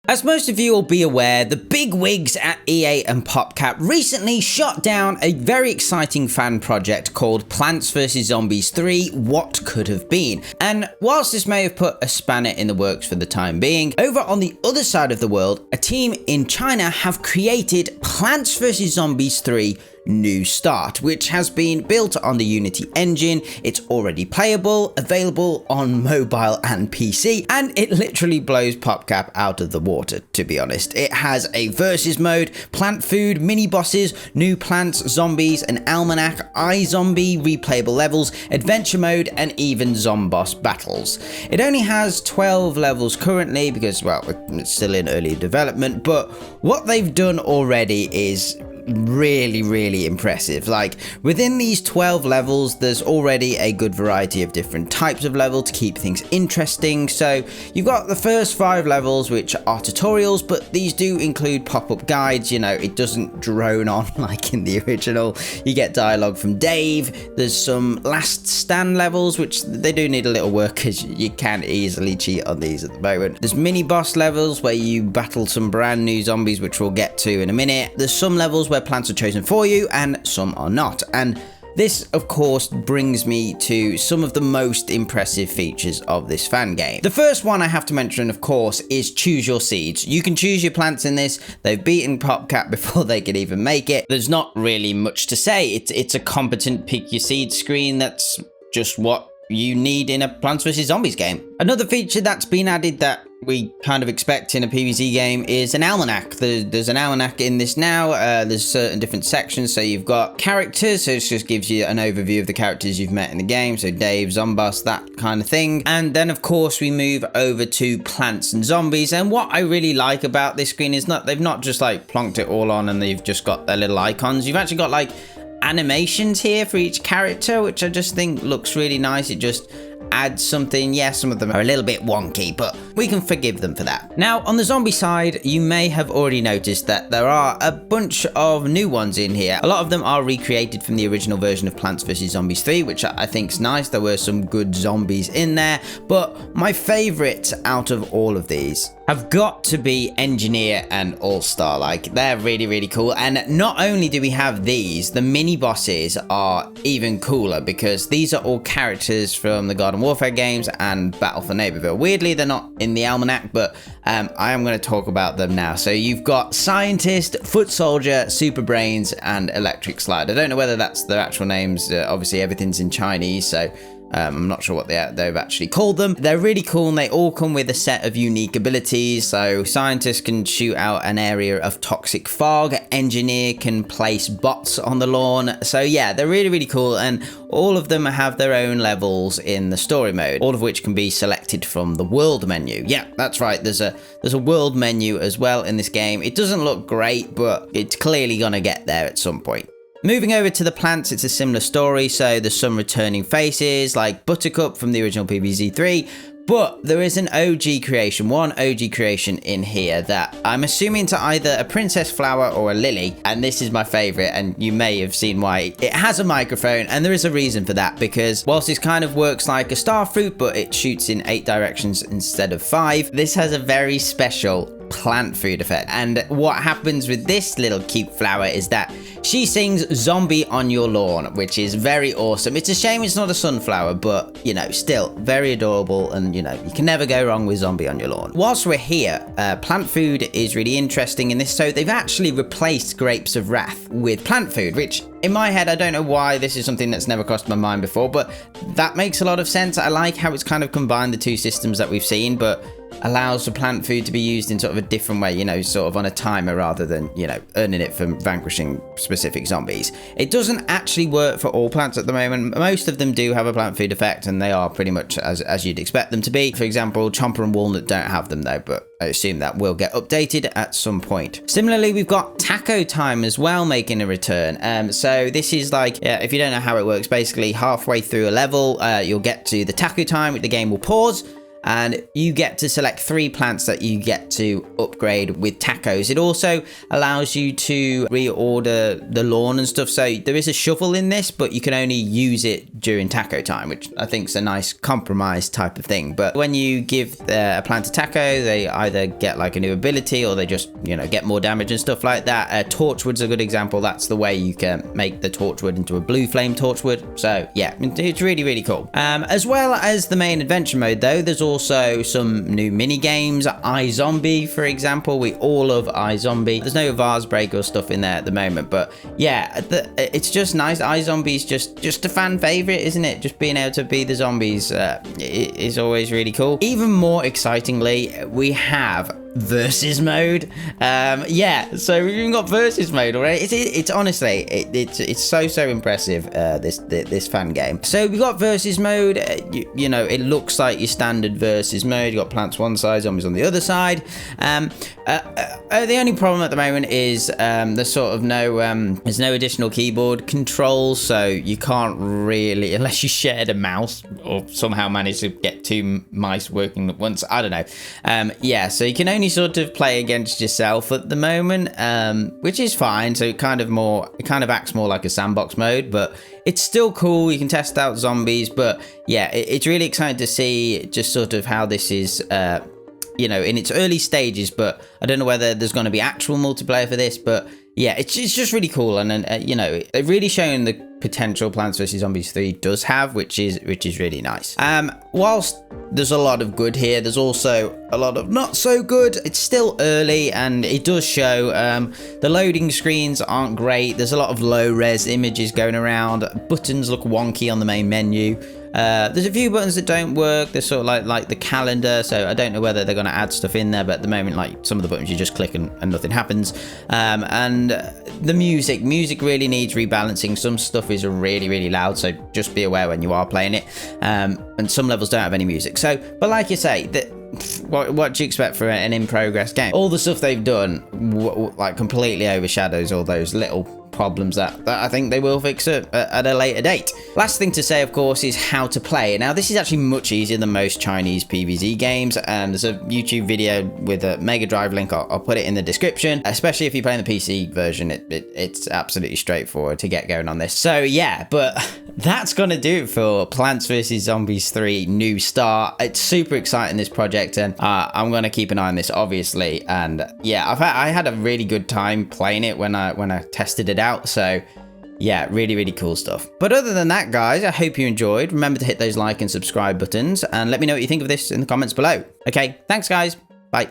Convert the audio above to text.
As most of you will be aware, the big wigs at EA and PopCap recently shot down a very exciting fan project called Plants vs Zombies 3 What Could Have Been. And whilst this may have put a spanner in the works for the time being, over on the other side of the world, a team in China have created Plants vs Zombies 3 New Start, which has been built on the Unity engine. It's already playable, available on mobile and PC, and it literally blows PopCap out of the water, to be honest. It has a versus mode, plant food, mini bosses, new plants, zombies, an almanac, iZombie, replayable levels, adventure mode, and even zomboss battles. It only has 12 levels currently because, well, it's still in early development, but what they've done already is really impressive. Like, within these 12 levels, there's already a good variety of different types of level to keep things interesting. So you've got the first 5 levels, which are tutorials, but these do include pop-up guides. You know, it doesn't drone on like in the original. You get dialogue from Dave. There's some last stand levels, which they do need a little work because you can easily cheat on these at the moment. There's mini boss levels where you battle some brand new zombies, which we'll get to in a minute. There's some levels where plants are chosen for you and some are not, and this of course brings me to some of the most impressive features of this fan game. The first one I have to mention, of course, is choose your seeds. You can choose your plants in this. They've beaten PopCap before they could even make it. There's not really much to say. It's a competent pick your seed screen. That's just what you need in a Plants vs Zombies game. Another feature that's been added that we kind of expect in a PvZ game is an almanac. There's an almanac in this now. There's certain different sections. So you've got characters, so it just gives you an overview of the characters you've met in the game. So Dave, Zomboss, that kind of thing. And then of course we move over to plants and zombies. And what I really like about this screen is they've not just like plonked it all on and they've just got their little icons. You've actually got like animations here for each character, which I just think looks really nice. It just adds something. Yes, some of them are a little bit wonky, but we can forgive them for that. Now, on the zombie side, you may have already noticed that there are a bunch of new ones in here. A lot of them are recreated from the original version of Plants vs Zombies 3, which I think's nice. There were some good zombies in there, but my favorite out of all of these have got to be Engineer and All-Star. Like, they're really cool. And not only do we have these, the mini bosses are even cooler because these are all characters from the Garden Warfare games and Battle for Neighborville. Weirdly, they're not in the almanac, but I am going to talk about them now. So you've got Scientist, Foot Soldier, Super Brains, and Electric Slide. I don't know whether that's their actual names. Obviously, everything's in Chinese, so I'm not sure what they've actually called them. They're really cool and they all come with a set of unique abilities. So Scientist can shoot out an area of toxic fog. Engineer can place bots on the lawn. So yeah, they're really cool, and all of them have their own levels in the story mode, all of which can be selected from the world menu. Yeah, that's right. There's a world menu as well in this game. It doesn't look great, but it's clearly gonna get there at some point. Moving over to the plants, it's a similar story. So there's some returning faces like Buttercup from the original PvZ 3, but there is an OG creation, one OG creation in here that I'm assuming to either a princess flower or a lily, and this is my favorite, and you may have seen why. It has a microphone, and there is a reason for that, because whilst this kind of works like a star fruit, but it shoots in 8 directions instead of 5, this has a very special plant food effect. And what happens with this little cute flower is that she sings Zombie on Your Lawn, which is very awesome. It's a shame it's not a sunflower, but you know, still very adorable, and you know, you can never go wrong with Zombie on Your Lawn. Whilst we're here, plant food is really interesting in this. So they've actually replaced Grapes of Wrath with plant food, which in my head, I don't know why this is something that's never crossed my mind before, but that makes a lot of sense. I like how it's kind of combined the two systems that we've seen, but allows for plant food to be used in sort of a different way, you know, sort of on a timer rather than, you know, earning it from vanquishing specific zombies. It doesn't actually work for all plants at the moment. Most of them do have a plant food effect, and they are pretty much as you'd expect them to be. For example, Chomper and Walnut don't have them though, but I assume that will get updated at some point. Similarly, we've got Taco Time as well making a return. So this is like, if you don't know how it works, basically halfway through a level, you'll get to the Taco Time, the game will pause, and you get to select 3 plants that you get to upgrade with tacos. It also allows you to reorder the lawn and stuff, so there is a shovel in this, but you can only use it during taco time, which I think is a nice compromise type of thing. But when you give a plant a taco, they either get like a new ability, or they just, you know, get more damage and stuff like that. Torchwood's a good example. That's the way you can make the torchwood into a blue flame torchwood. So yeah, it's really, really cool. As well as the main adventure mode though, there's also some new mini games. iZombie, for example. We all love iZombie. There's no vase break or stuff in there at the moment, but yeah, it's just nice. iZombie's just a fan favorite, isn't it? Just being able to be the zombies is always really cool. Even more excitingly, we have versus mode. Yeah, so we've even got versus mode already. It's honestly, it's so impressive, this fan game. So we got versus mode. You know, it looks like your standard versus mode. You got plants one side, zombies on the other side. The only problem at the moment is there's sort of there's no additional keyboard controls, so you can't really, unless you shared a mouse or somehow managed to get 2 mice working at once. I don't know. Yeah, so you can only sort of play against yourself at the moment, which is fine. So it kind of acts more like a sandbox mode, but it's still cool. You can test out zombies, but yeah, it's really exciting to see just sort of how this is, you know, in its early stages. But I don't know whether there's going to be actual multiplayer for this, but yeah, it's just really cool. And you know, they've really shown the potential Plants vs Zombies 3 does have, which is really nice. Whilst there's a lot of good here, there's also a lot of not so good. It's still early, and it does show the loading screens aren't great. There's a lot of low res images going around. Buttons look wonky on the main menu. There's a few buttons that don't work. They're sort of like the calendar, so I don't know whether they're going to add stuff in there, but at the moment, like, some of the buttons you just click and nothing happens. And the music really needs rebalancing. Some stuff is really loud, so just be aware when you are playing it. And some levels don't have any music. So, but like you say, what do you expect for an in-progress game? All the stuff they've done like completely overshadows all those little problems that I think they will fix it at a later date. Last thing to say, of course, is how to play. Now, this is actually much easier than most Chinese PvZ games, and there's a YouTube video with a Mega Drive link. I'll put it in the description, especially if you're playing the PC version. It's absolutely straightforward to get going on this. So yeah, but that's gonna do it for Plants vs Zombies 3 New Start. It's super exciting, this project, and I'm gonna keep an eye on this, obviously. And yeah, I had a really good time playing it when I tested it out. So yeah, really cool stuff. But other than that, guys, I hope you enjoyed. Remember to hit those like and subscribe buttons, and let me know what you think of this in the comments below. Okay, thanks guys. Bye.